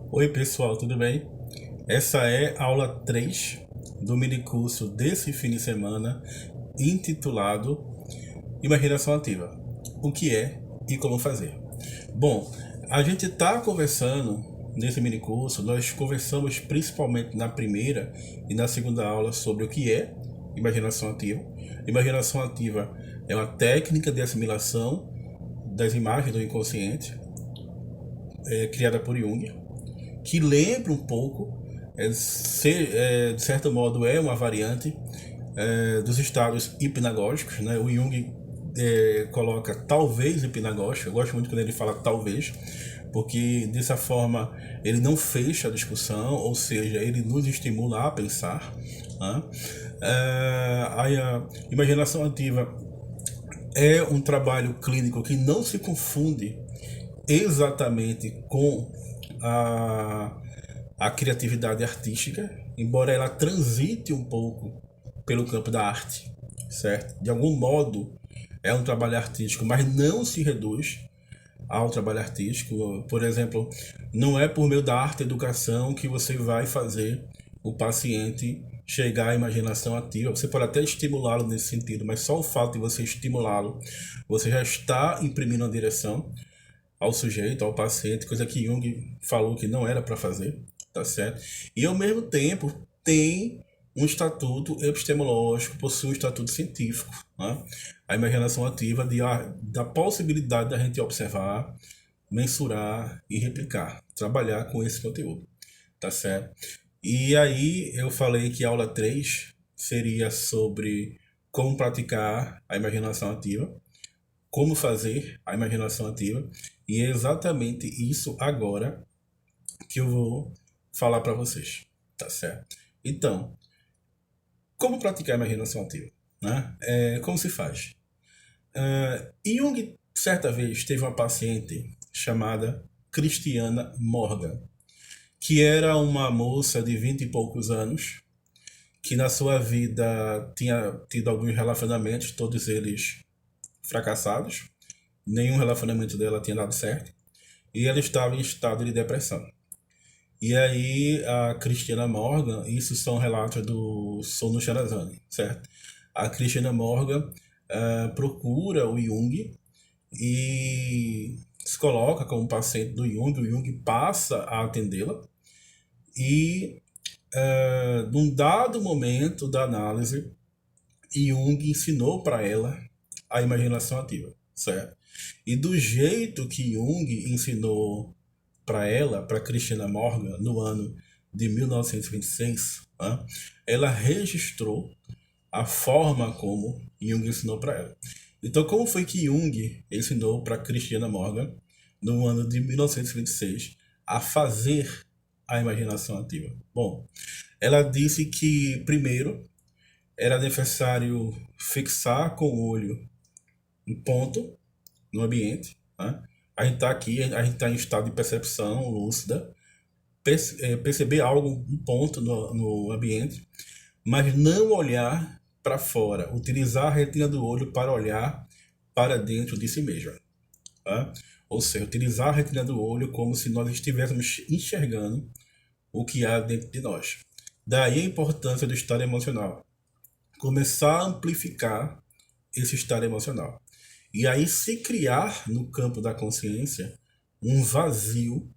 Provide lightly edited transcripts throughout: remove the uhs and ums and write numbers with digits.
Oi pessoal, tudo bem? Essa é a aula 3 do minicurso desse fim de semana intitulado Imaginação Ativa. O que é e como fazer? Bom, a gente está conversando nesse minicurso, nós conversamos principalmente na primeira e na segunda aula sobre o que é imaginação ativa. Imaginação ativa é uma técnica de assimilação das imagens do inconsciente, criada por Jung, que lembra um pouco, de certo modo é uma variante dos estados hipnagógicos, né? O Jung coloca talvez hipnagógico, eu gosto muito quando ele fala talvez, porque dessa forma ele não fecha a discussão, ou seja, ele nos estimula a pensar. Né? A imaginação ativa é um trabalho clínico que não se confunde exatamente com a, a criatividade artística, embora ela transite um pouco pelo campo da arte, certo? De algum modo é um trabalho artístico, mas não se reduz ao trabalho artístico. Por exemplo, não é por meio da arte e educação que você vai fazer o paciente chegar à imaginação ativa. Você pode até estimulá-lo nesse sentido, mas só o fato de você estimulá-lo, você já está imprimindo uma direção ao sujeito, ao paciente, coisa que Jung falou que não era para fazer, tá certo? E ao mesmo tempo tem um estatuto epistemológico, possui um estatuto científico, né? A imaginação ativa da possibilidade da gente observar, mensurar e replicar, trabalhar com esse conteúdo, tá certo? E aí eu falei que a aula 3 seria sobre como praticar a imaginação ativa, como fazer a imaginação ativa, e é exatamente isso agora que eu vou falar para vocês, tá certo? Então, como praticar a imaginação ativa? Né? Como se faz? Jung, certa vez, teve uma paciente chamada Christiana Morgan, que era uma moça de 20 e poucos anos, que na sua vida tinha tido alguns relacionamentos, todos eles fracassados, nenhum relacionamento dela tinha dado certo, e ela estava em estado de depressão. E aí a Christiana Morgan, isso são relatos do Sono Sherazade, certo? A Christiana Morgan procura o Jung e se coloca como paciente do Jung, o Jung passa a atendê-la e num dado momento da análise, Jung ensinou para ela a imaginação ativa, certo? E do jeito que Jung ensinou para ela, para Christina Morgan, no ano de 1926, né, ela registrou a forma como Jung ensinou para ela. Então, como foi que Jung ensinou para Christina Morgan, no ano de 1926, a fazer a imaginação ativa? Bom, ela disse que, primeiro, era necessário fixar com o olho um ponto no ambiente. Né? A gente está aqui, a gente está em estado de percepção lúcida, perceber algo, um ponto no ambiente, mas não olhar para fora, utilizar a retina do olho para olhar para dentro de si mesmo. Tá? Ou seja, utilizar a retina do olho como se nós estivéssemos enxergando o que há dentro de nós. Daí a importância do estado emocional. Começar a amplificar esse estado emocional. E aí se criar no campo da consciência um vazio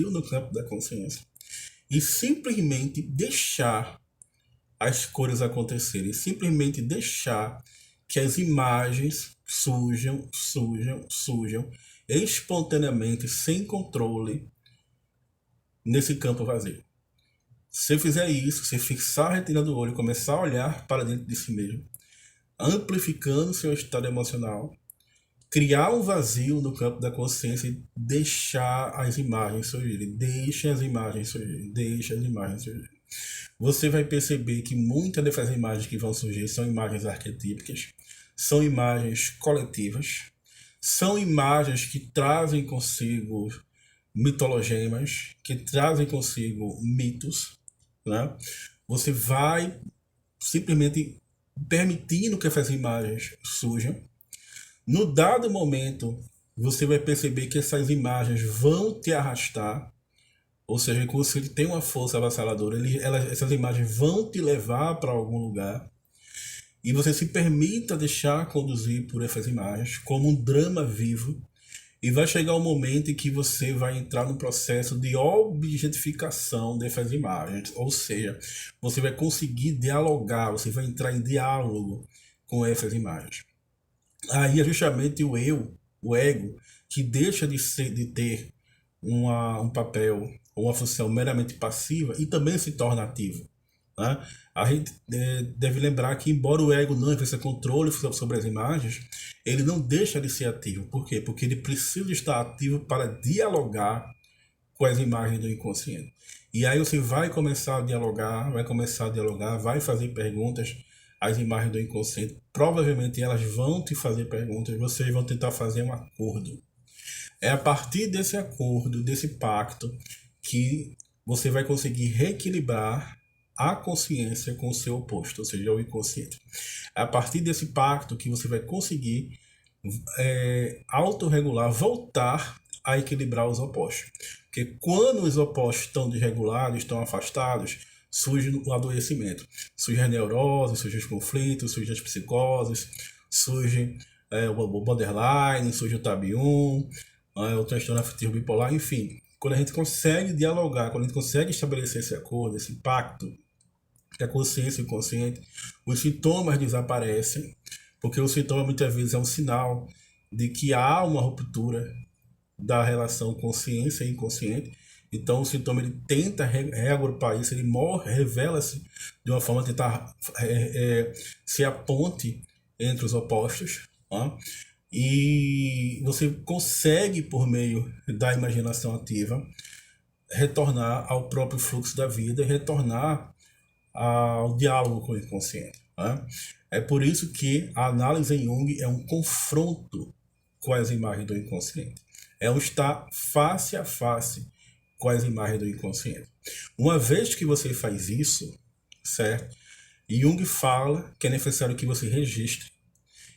no campo da consciência. E simplesmente deixar as coisas acontecerem, simplesmente deixar que as imagens surjam espontaneamente, sem controle, nesse campo vazio. Se você fizer isso, você fixar a retina do olho e começar a olhar para dentro de si mesmo, amplificando seu estado emocional, criar um vazio no campo da consciência e deixar as imagens surgirem. Deixa as imagens surgirem. Você vai perceber que muitas dessas imagens que vão surgir são imagens arquetípicas, são imagens coletivas, são imagens que trazem consigo mitologemas, que trazem consigo mitos. Né? Você vai simplesmente permitindo que essas imagens surjam. No dado momento, você vai perceber que essas imagens vão te arrastar Ou seja, quando ele tem uma força avassaladora, essas imagens vão te levar para algum lugar e você se permita deixar conduzir por essas imagens como um drama vivo. E vai chegar um momento em que você vai entrar no processo de objetificação dessas imagens. Ou seja, você vai conseguir dialogar, você vai entrar em diálogo com essas imagens. Aí é justamente o ego, que deixa de ter um papel ou uma função meramente passiva e também se torna ativo. Né? A gente deve lembrar que, embora o ego não exerça controle sobre as imagens, ele não deixa de ser ativo. Por quê? Porque ele precisa estar ativo para dialogar com as imagens do inconsciente. E aí você vai começar a dialogar, vai fazer perguntas às imagens do inconsciente. Provavelmente elas vão te fazer perguntas, vocês vão tentar fazer um acordo. É a partir desse acordo, desse pacto, que você vai conseguir reequilibrar a consciência com o seu oposto, ou seja, o inconsciente. É a partir desse pacto que você vai conseguir autorregular, voltar a equilibrar os opostos. Porque quando os opostos estão desregulados, estão afastados, surge o adoecimento. Surge a neurose, surge os conflitos, surge as psicoses, surge o borderline, surge o TAB1, o transtorno afetivo bipolar, enfim. Quando a gente consegue dialogar, quando a gente consegue estabelecer esse acordo, esse pacto, que a consciência e o inconsciente, os sintomas desaparecem, porque o sintoma muitas vezes é um sinal de que há uma ruptura da relação consciência e inconsciente. Então o sintoma ele tenta reagrupar isso, ele revela-se de uma forma a tentar ser a ponte entre os opostos. Tá? E você consegue, por meio da imaginação ativa, retornar ao próprio fluxo da vida, retornar ao diálogo com o inconsciente. Né? É por isso que a análise em Jung é um confronto com as imagens do inconsciente. É um estar face a face com as imagens do inconsciente. Uma vez que você faz isso, certo? Jung fala que é necessário que você registre.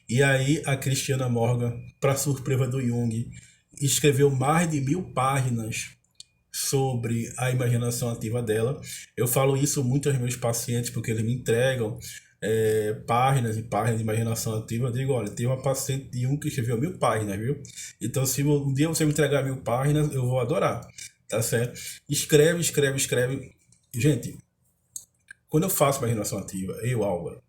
E aí a Christiana Morgan, para surpresa do Jung, escreveu mais de 1000 páginas sobre a imaginação ativa dela. Eu falo isso muito aos meus pacientes porque eles me entregam páginas e páginas de imaginação ativa. Eu digo, olha, tem uma paciente de Jung que escreveu 1000 páginas, viu? Então se um dia você me entregar 1000 páginas, eu vou adorar, tá certo? Escreve. Gente, quando eu faço imaginação ativa, Álvaro,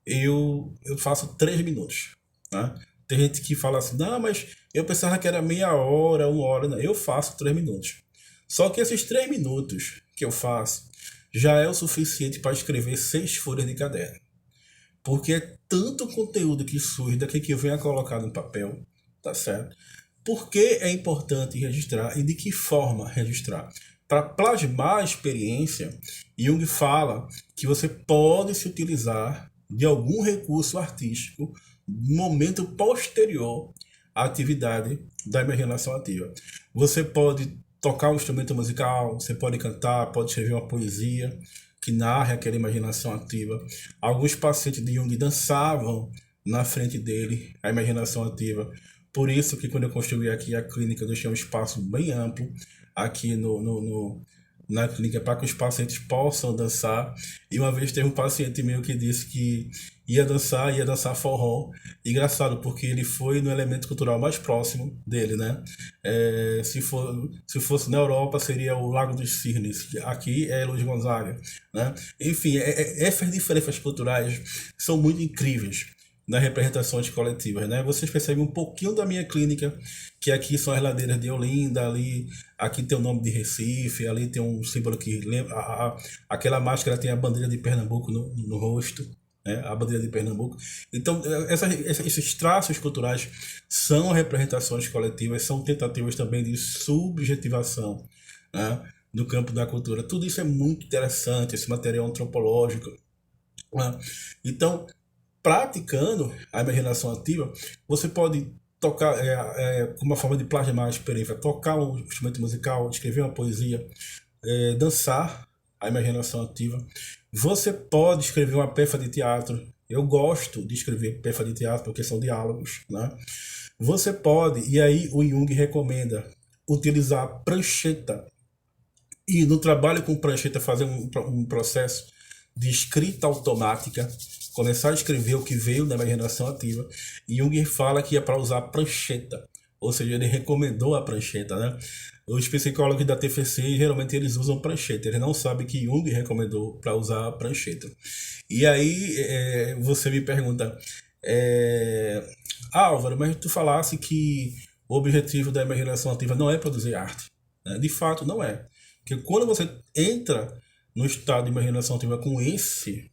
eu faço 3 minutos, né? Tem gente que fala assim, não, mas eu pensava que era meia hora, 1 hora. Não, eu faço 3 minutos. Só que esses 3 minutos que eu faço já é o suficiente para escrever 6 folhas de caderno. Porque é tanto conteúdo que surge daqui que eu venho a colocar no papel, tá certo? Por que é importante registrar e de que forma registrar? Para plasmar a experiência, Jung fala que você pode se utilizar de algum recurso artístico no momento posterior à atividade da imaginação ativa. Você pode tocar um instrumento musical, você pode cantar, pode escrever uma poesia que narre aquela imaginação ativa. Alguns pacientes de Jung dançavam na frente dele a imaginação ativa. Por isso que quando eu construí aqui a clínica, eu deixei um espaço bem amplo aqui na clínica para que os pacientes possam dançar. E uma vez teve um paciente meu que disse que ia dançar forró. Engraçado, porque ele foi no elemento cultural mais próximo dele, né? Se fosse na Europa, seria o Lago dos Cisnes. Aqui é Luiz Gonzaga, né? Enfim, essas diferenças culturais são muito incríveis nas representações coletivas, né? Vocês percebem um pouquinho da minha clínica, que aqui são as ladeiras de Olinda, aqui tem o nome de Recife, ali tem um símbolo que lembra, aquela máscara tem a bandeira de Pernambuco no rosto, né? A bandeira de Pernambuco. Então, esses traços culturais são representações coletivas, são tentativas também de subjetivação, né? No campo da cultura. Tudo isso é muito interessante, esse material antropológico, né? Então, praticando a imaginação ativa, você pode tocar como uma forma de plasmar a experiência, tocar um instrumento musical, escrever uma poesia, dançar a imaginação ativa. Você pode escrever uma peça de teatro. Eu gosto de escrever peça de teatro porque são diálogos, né? Você pode, e aí o Jung recomenda utilizar prancheta E no trabalho com prancheta, fazer um processo de escrita automática, começar a escrever o que veio da imaginação ativa. E Jung fala que é para usar prancheta, ou seja, ele recomendou a prancheta, né? Os psicólogos da TFC, geralmente eles usam prancheta, eles não sabem que Jung recomendou para usar a prancheta. E aí você me pergunta, Álvaro, mas tu falasse que o objetivo da imaginação ativa não é produzir arte, né? De fato, não é. Porque quando você entra no estado de imaginação ativa com esse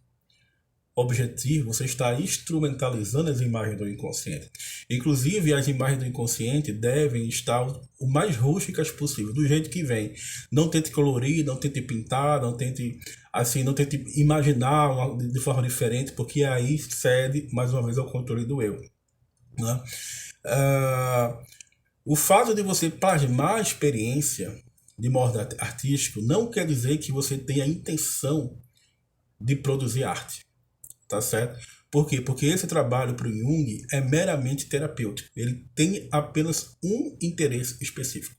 objetivo, você está instrumentalizando as imagens do inconsciente. Inclusive, as imagens do inconsciente devem estar o mais rústicas possível, do jeito que vem. Não tente colorir, não tente pintar, não tente imaginar de forma diferente, porque aí cede, mais uma vez, ao controle do eu, né? O fato de você plasmar a experiência de modo artístico não quer dizer que você tenha a intenção de produzir arte, tá certo? Por quê? Porque esse trabalho para o Jung é meramente terapêutico. Ele tem apenas um interesse específico,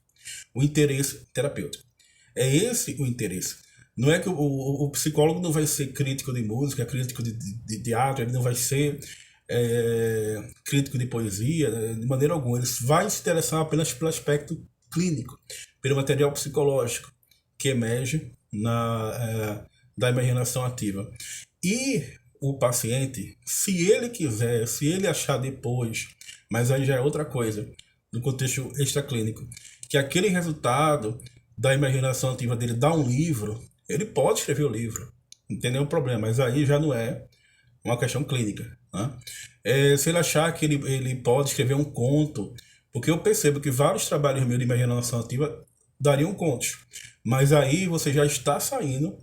o interesse terapêutico. É esse o interesse. Não é que o psicólogo não vai ser crítico de música, crítico de teatro, ele não vai ser crítico de poesia, de maneira alguma. Ele vai se interessar apenas pelo aspecto clínico, pelo material psicológico que emerge da imaginação ativa. E o paciente, se ele quiser, se ele achar depois, mas aí já é outra coisa, no contexto extraclínico, que aquele resultado da imaginação ativa dele dá um livro, ele pode escrever o livro, não tem nenhum problema, mas aí já não é uma questão clínica, né? Se ele achar que ele pode escrever um conto, porque eu percebo que vários trabalhos meus de imaginação ativa dariam contos, mas aí você já está saindo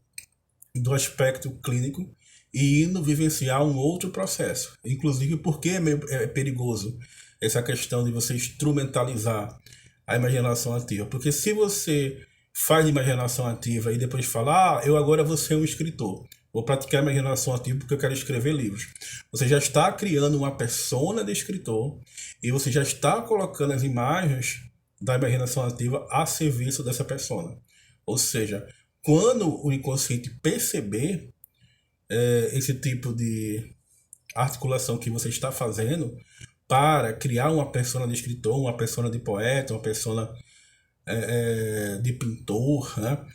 do aspecto clínico e indo vivenciar um outro processo. Inclusive porque é perigoso essa questão de você instrumentalizar a imaginação ativa. Porque se você faz imaginação ativa e depois fala, eu agora vou ser um escritor, vou praticar imaginação ativa porque eu quero escrever livros. Você já está criando uma persona de escritor e você já está colocando as imagens da imaginação ativa a serviço dessa persona. Ou seja, quando o inconsciente perceber esse tipo de articulação que você está fazendo para criar uma persona de escritor, uma persona de poeta, uma persona de pintor, né?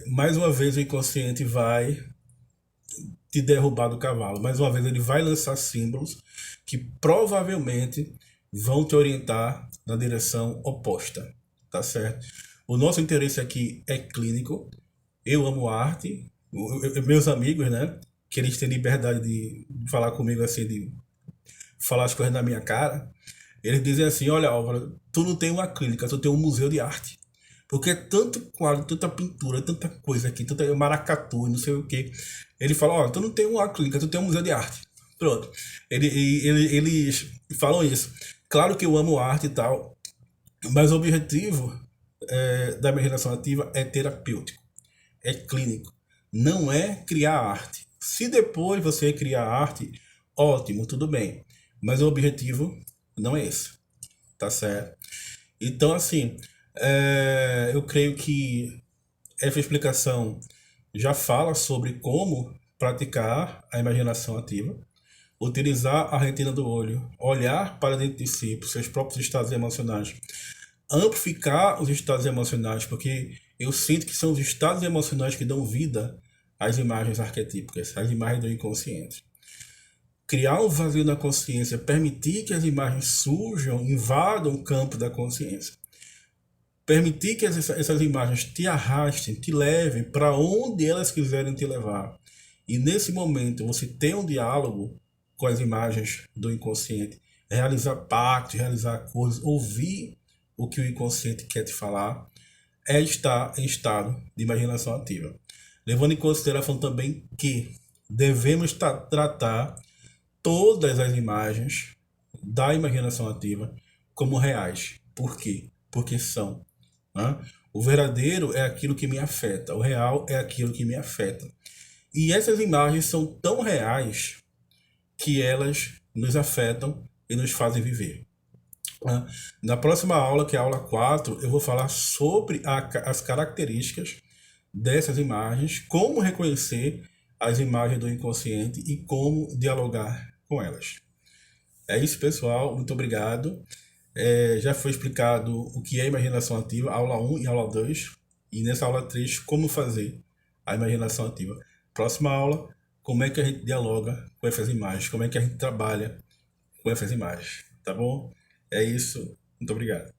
Mais uma vez o inconsciente vai te derrubar do cavalo. Mais uma vez ele vai lançar símbolos que provavelmente vão te orientar na direção oposta, tá certo? O nosso interesse aqui é clínico. Eu amo arte. Meus amigos, né? Que eles têm liberdade de falar comigo assim, de falar as coisas na minha cara. Eles dizem assim, olha Álvaro, tu não tem uma clínica, tu tem um museu de arte. Porque é tanto quadro, tanta pintura, tanta coisa aqui, tanta maracatu, não sei o que. Ele fala, ó, tu não tem uma clínica, tu tem um museu de arte. Pronto. Eles falam isso. Claro que eu amo arte e tal, mas o objetivo da imaginação ativa é terapêutico, é clínico. Não é criar arte. Se depois você criar arte, ótimo, tudo bem. Mas o objetivo não é esse, tá certo? Então, assim, eu creio que essa explicação já fala sobre como praticar a imaginação ativa, utilizar a retina do olho, olhar para dentro de si, para os seus próprios estados emocionais, amplificar os estados emocionais, porque eu sinto que são os estados emocionais que dão vida às imagens arquetípicas, às imagens do inconsciente. Criar um vazio na consciência, permitir que as imagens surjam, invadam o campo da consciência. Permitir que essas imagens te arrastem, te levem para onde elas quiserem te levar. E nesse momento você ter um diálogo com as imagens do inconsciente, realizar pactos, realizar acordos, ouvir o que o inconsciente quer te falar, é estar em estado de imaginação ativa. Levando em consideração também que devemos tratar todas as imagens da imaginação ativa como reais. Por quê? Porque são. Né? O verdadeiro é aquilo que me afeta, o real é aquilo que me afeta. E essas imagens são tão reais que elas nos afetam e nos fazem viver. Ah, Na próxima aula, que é a aula 4, eu vou falar sobre as características dessas imagens, como reconhecer as imagens do inconsciente e como dialogar com elas. É isso, pessoal. Muito obrigado. Já foi explicado o que é imaginação ativa, aula 1 e aula 2. E nessa aula 3, como fazer a imaginação ativa. Próxima aula, como é que a gente dialoga com essas imagens, como é que a gente trabalha com essas imagens. Tá bom? É isso. Muito obrigado.